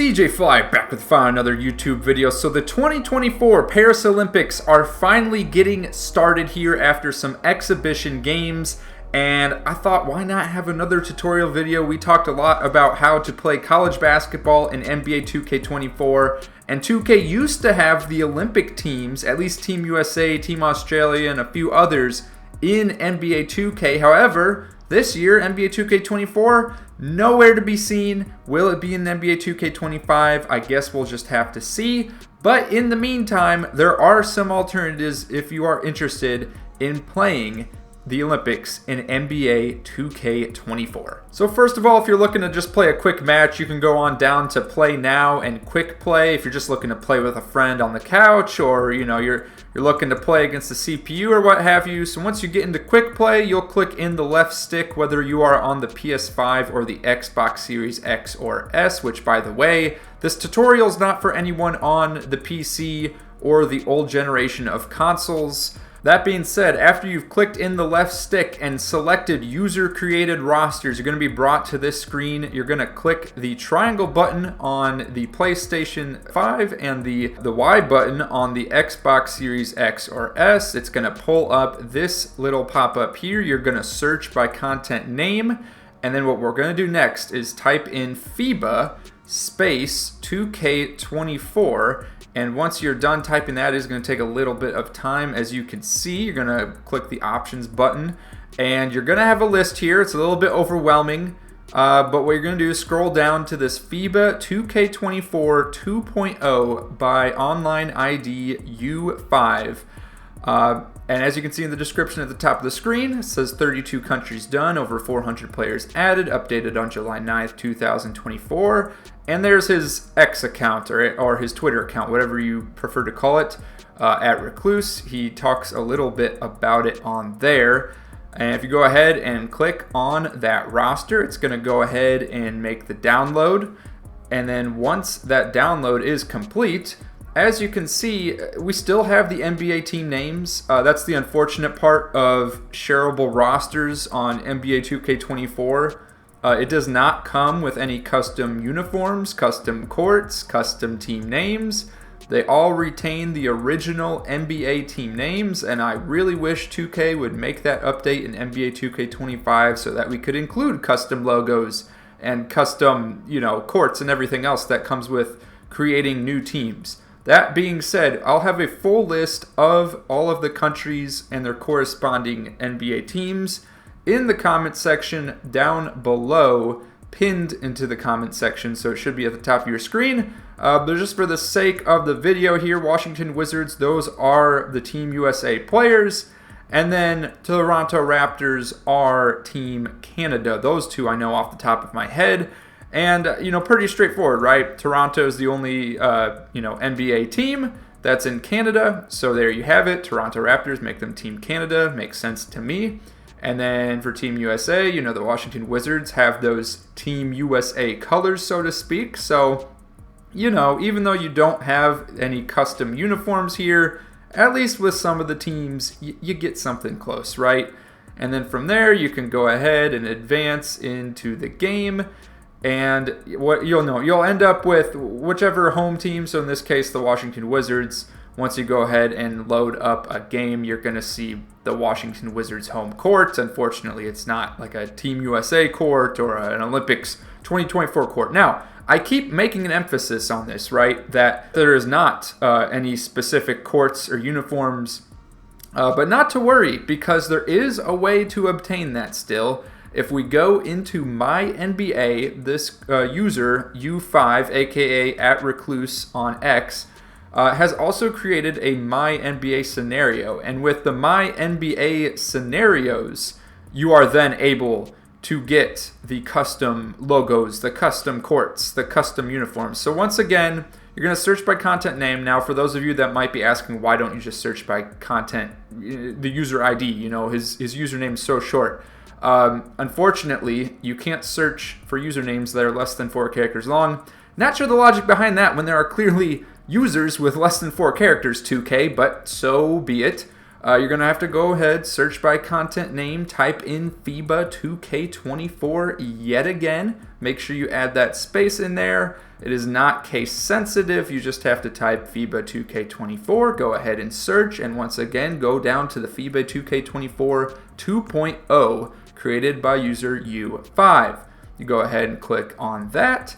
CJ Fly back with another YouTube video. So the 2024 Paris Olympics are finally getting started here after some exhibition games, and I thought, why not have another tutorial video? We talked a lot about how to play college basketball in NBA 2K24, and 2K used to have the Olympic teams, at least Team USA, Team Australia, and a few others in NBA 2K. However, this year, NBA 2K24, nowhere to be seen. Will it be in NBA 2K25? I guess we'll just have to see. But in the meantime, there are some alternatives if you are interested in playing the Olympics in NBA 2K24. So first of all, if you're looking to just play a quick match, you can go on down to Play Now and Quick Play. If you're just looking to play with a friend on the couch, or you're looking to play against the CPU or what have you. So once you get into Quick Play, you'll click in the left stick whether you are on the PS5 or the Xbox Series X or S, which, by the way, this tutorial is not for anyone on the PC or the old generation of consoles. That being said, after you've clicked in the left stick and selected user-created rosters, you're going to be brought to this screen. You're going to click the triangle button on the PlayStation 5 and the Y button on the Xbox Series X or S. It's going to pull up this little pop-up here. You're going to search by content name, and then what we're going to do next is type in FIBA space 2K24. And once you're done typing that, it's going to take a little bit of time. As you can see, you're going to click the options button, and you're going to have a list here. It's a little bit overwhelming, but what you're going to do is scroll down to this FIBA 2K24 2.0 by Online ID U5. And as you can see in the description at the top of the screen, it says 32 countries done, over 400 players added, updated on July 9th, 2024. And there's his X account or his Twitter account, whatever you prefer to call it, at Recluse. He talks a little bit about it on there. And if you go ahead and click on that roster, it's going to go ahead and make the download. And then once that download is complete, as you can see, we still have the NBA team names. That's the unfortunate part of shareable rosters on NBA 2K24. It does not come with any custom uniforms, custom courts, custom team names. They all retain the original NBA team names, and I really wish 2K would make that update in NBA 2K25 so that we could include custom logos and custom, courts and everything else that comes with creating new teams. That being said, I'll have a full list of all of the countries and their corresponding NBA teams in the comment section down below, pinned into the comment section, so it should be at the top of your screen. But just for the sake of the video here, Washington Wizards, those are the Team USA players. And then Toronto Raptors are Team Canada. Those two I know off the top of my head. And, pretty straightforward, right? Toronto is the only, NBA team that's in Canada. So there you have it. Toronto Raptors, make them Team Canada. Makes sense to me. And then for Team USA, the Washington Wizards have those Team USA colors, so to speak. So, even though you don't have any custom uniforms here, at least with some of the teams, you get something close, right? And then from there, you can go ahead and advance into the game. And what you'll end up with whichever home team, so in this case the Washington Wizards. Once you go ahead and load up a game, you're going to see the Washington Wizards home court. Unfortunately, it's not like a Team USA court or an Olympics 2024 court. Now, I keep making an emphasis on this, right, that there is not any specific courts or uniforms, but not to worry, because there is a way to obtain that still. If we go into MyNBA, this user, U5, aka @Recluse on X, has also created a MyNBA scenario. And with the MyNBA scenarios, you are then able to get the custom logos, the custom courts, the custom uniforms. So once again, you're going to search by content name. Now, for those of you that might be asking, why don't you just search by content, the user ID, his username is so short. Unfortunately, you can't search for usernames that are less than 4 characters long. Not sure the logic behind that when there are clearly users with less than 4 characters, 2K, but so be it. You're going to have to go ahead, search by content name, type in FIBA 2K24 yet again. Make sure you add that space in there. It is not case sensitive. You just have to type FIBA 2K24. Go ahead and search. And once again, go down to the FIBA 2K24 2.0 created by user U5. You go ahead and click on that.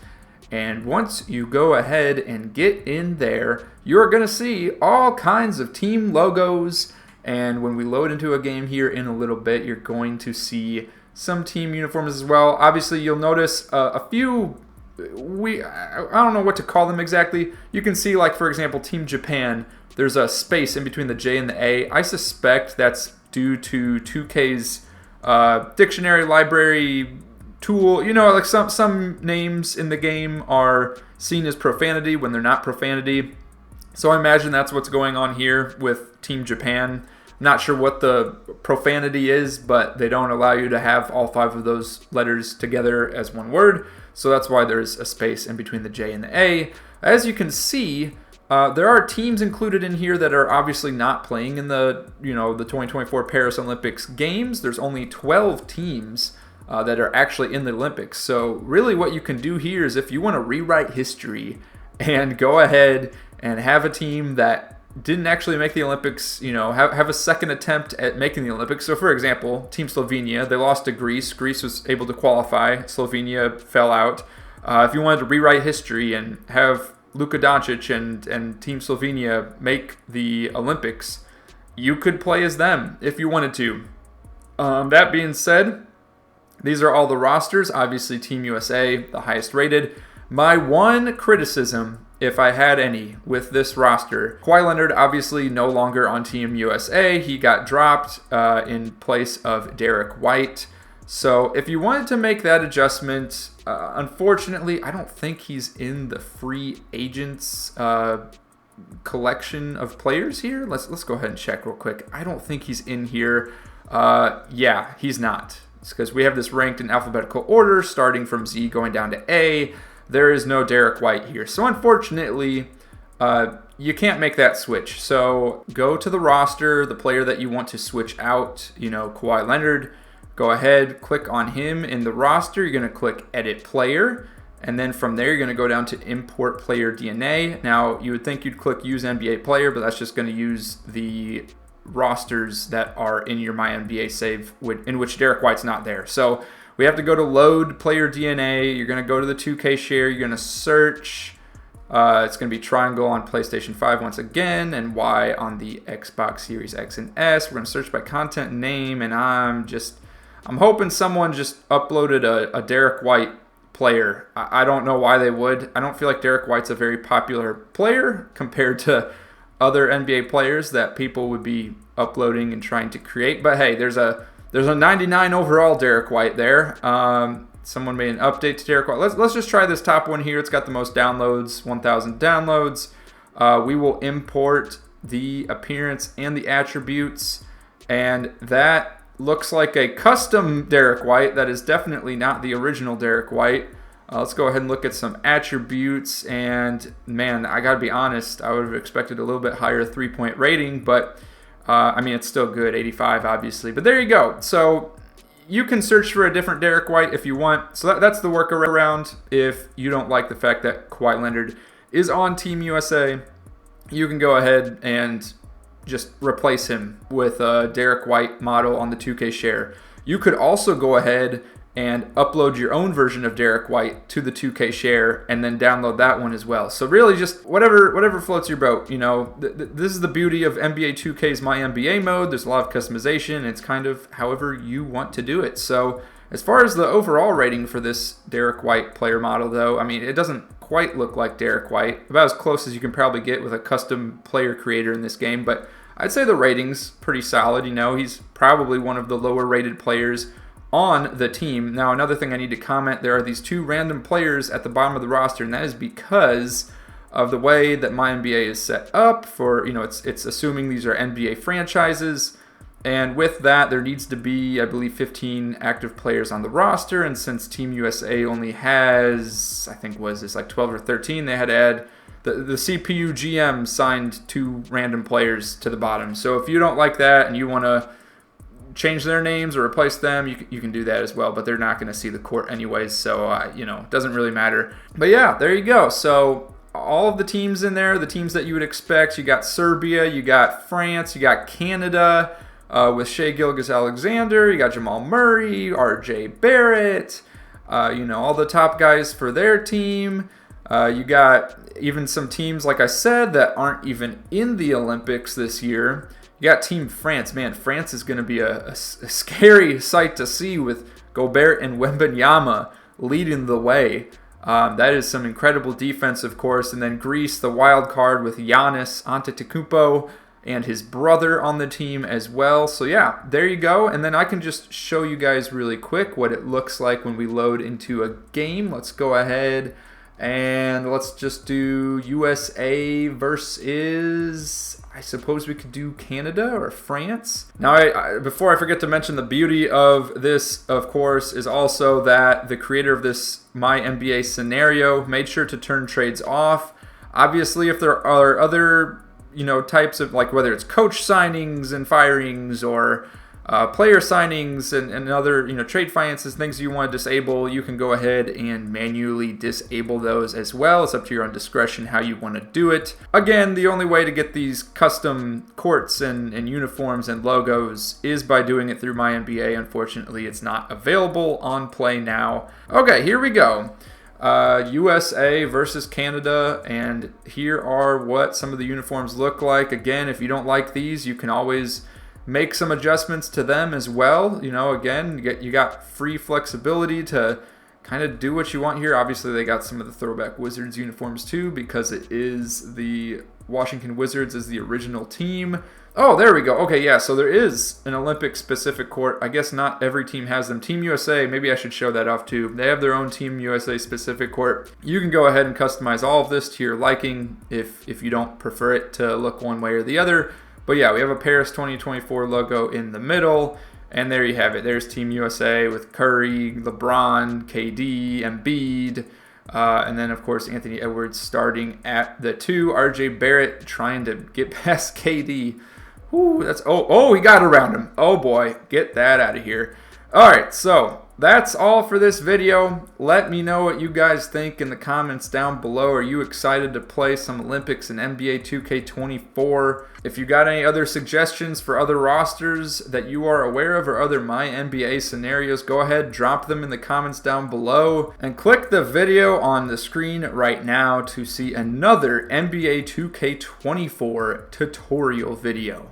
And once you go ahead and get in there, you're going to see all kinds of team logos. And when we load into a game here in a little bit, you're going to see some team uniforms as well. Obviously, you'll notice a few, I don't know what to call them exactly. You can see, like, for example, Team Japan, there's a space in between the J and the A. I suspect that's due to 2K's dictionary library tool. You know, like some names in the game are seen as profanity when they're not profanity. So I imagine that's what's going on here with Team Japan. Not sure what the profanity is, but they don't allow you to have all 5 of those letters together as one word. So that's why there's a space in between the J and the A. As you can see, there are teams included in here that are obviously not playing in the 2024 Paris Olympics games. There's only 12 teams that are actually in the Olympics. So really what you can do here is if you want to rewrite history and go ahead and have a team that didn't actually make the Olympics, have a second attempt at making the Olympics. So for example, Team Slovenia, they lost to Greece. Greece was able to qualify. Slovenia fell out. If you wanted to rewrite history and have Luka Doncic and Team Slovenia make the Olympics, you could play as them if you wanted to. That being said, these are all the rosters. Obviously, Team USA, the highest rated. My one criticism, if I had any, with this roster, Kawhi Leonard obviously no longer on Team USA. He got dropped in place of Derek White. So if you wanted to make that adjustment, unfortunately, I don't think he's in the free agents collection of players here. Let's go ahead and check real quick. I don't think he's in here. Yeah, he's not. It's because we have this ranked in alphabetical order, starting from Z going down to A. There is no Derek White here. So unfortunately, you can't make that switch. So go to the roster, the player that you want to switch out, Kawhi Leonard. Go ahead, click on him in the roster. You're going to click Edit Player. And then from there, you're going to go down to Import Player DNA. Now, you would think you'd click Use NBA Player, but that's just going to use the rosters that are in your MyNBA save in which Derek White's not there. So we have to go to Load Player DNA. You're going to go to the 2K Share. You're going to search. It's going to be triangle on PlayStation 5 once again and Y on the Xbox Series X and S. We're going to search by content name, and I'm hoping someone just uploaded a Derek White player. I don't know why they would. I don't feel like Derek White's a very popular player compared to other NBA players that people would be uploading and trying to create. But hey, there's a 99 overall Derek White there. Someone made an update to Derek White. Let's just try this top one here. It's got the most downloads, 1,000 downloads. We will import the appearance and the attributes, and that looks like a custom Derek White. That is definitely not the original Derek White. Let's go ahead and look at some attributes, and man, I gotta be honest, I would have expected a little bit higher 3-point rating, but it's still good, 85 obviously, but there you go. So you can search for a different Derek White if you want. So that's the workaround. If you don't like the fact that Kawhi Leonard is on Team USA, you can go ahead and just replace him with a Derek White model on the 2K Share. You could also go ahead and upload your own version of Derek White to the 2K Share and then download that one as well. So really just whatever floats your boat. This is the beauty of NBA 2K's MyNBA mode. There's a lot of customization. It's kind of however you want to do it. So as far as the overall rating for this Derek White player model, though, it doesn't quite look like Derek White. About as close as you can probably get with a custom player creator in this game. But I'd say the rating's pretty solid. He's probably one of the lower rated players on the team. Now, another thing I need to comment, there are these 2 random players at the bottom of the roster, and that is because of the way that MyNBA is set up for, it's assuming these are NBA franchises, and with that, there needs to be, I believe, 15 active players on the roster, and since Team USA only has, I think, was this like 12 or 13, they had to add the CPU GM signed 2 random players to the bottom. So if you don't like that and you want to change their names or replace them, you can do that as well, but they're not going to see the court anyways, so it doesn't really matter. But yeah, there you go. So all of the teams in there, the teams that you would expect. You got Serbia, you got France, you got Canada with Shai Gilgeous-Alexander, you got Jamal Murray, RJ Barrett, all the top guys for their team. You got even some teams, like I said, that aren't even in the Olympics this year. You got Team France. Man, France is going to be a scary sight to see with Gobert and Wembanyama leading the way. That is some incredible defense, of course. And then Greece, the wild card with Giannis Antetokounmpo and his brother on the team as well. So yeah, there you go. And then I can just show you guys really quick what it looks like when we load into a game. Let's go ahead and let's just do USA versus, I suppose we could do Canada or France. Now, before I forget to mention, the beauty of this, of course, is also that the creator of this MyNBA scenario made sure to turn trades off. Obviously, if there are other, types of, like whether it's coach signings and firings or player signings and other, trade finances, things you want to disable, you can go ahead and manually disable those as well. It's up to your own discretion how you want to do it. Again, the only way to get these custom courts and uniforms and logos is by doing it through MyNBA. Unfortunately, it's not available on Play Now. Okay, here we go. USA versus Canada, and here are what some of the uniforms look like. Again, if you don't like these, you can always make some adjustments to them as well. Again, you got free flexibility to kind of do what you want here. Obviously, they got some of the throwback Wizards uniforms too, because it is the Washington Wizards as the original team. Oh, there we go. Okay, yeah, so there is an Olympic-specific court. I guess not every team has them. Team USA, maybe I should show that off too. They have their own Team USA-specific court. You can go ahead and customize all of this to your liking if you don't prefer it to look one way or the other. But yeah, we have a Paris 2024 logo in the middle, and there you have it. There's Team USA with Curry, LeBron, KD, Embiid, and then, of course, Anthony Edwards starting at the 2. RJ Barrett trying to get past KD. Ooh, he got around him. Oh boy, get that out of here. All right, so that's all for this video. Let me know what you guys think in the comments down below. Are you excited to play some Olympics in NBA 2K24? If you got any other suggestions for other rosters that you are aware of or other MyNBA scenarios, go ahead, drop them in the comments down below. And click the video on the screen right now to see another NBA 2K24 tutorial video.